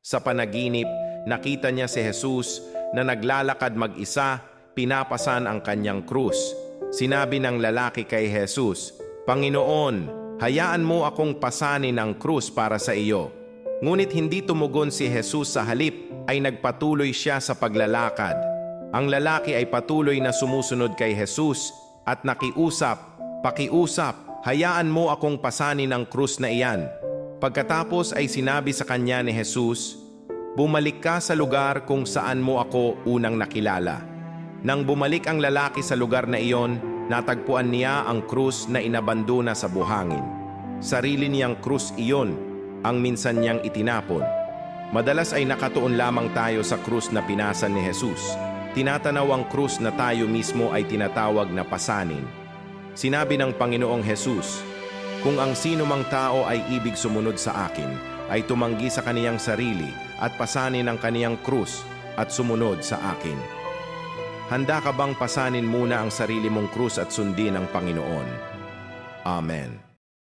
Sa panaginip, nakita niya si Jesus na naglalakad mag-isa, pinapasan ang kanyang krus. Sinabi ng lalaki kay Jesus, "Panginoon, hayaan mo akong pasanin ang krus para sa iyo." Ngunit hindi tumugon si Jesus, sa halip ay nagpatuloy siya sa paglalakad. Ang lalaki ay patuloy na sumusunod kay Jesus at nakiusap, "Pakiusap, hayaan mo akong pasanin ang krus na iyan." Pagkatapos ay sinabi sa kanya ni Jesus, "Bumalik ka sa lugar kung saan mo ako unang nakilala." Nang bumalik ang lalaki sa lugar na iyon, natagpuan niya ang krus na inabandona sa buhangin. Sarili niyang krus iyon ang minsan niyang itinapon. Madalas ay nakatuon lamang tayo sa krus na pinasan ni Jesus. Tinatanaw ang krus na tayo mismo ay tinatawag na pasanin. Sinabi ng Panginoong Jesus, "Kung ang sino mang tao ay ibig sumunod sa akin, ay tumanggi sa kaniyang sarili at pasanin ang kaniyang krus at sumunod sa akin." Handa ka bang pasanin muna ang sarili mong krus at sundin ang Panginoon? Amen.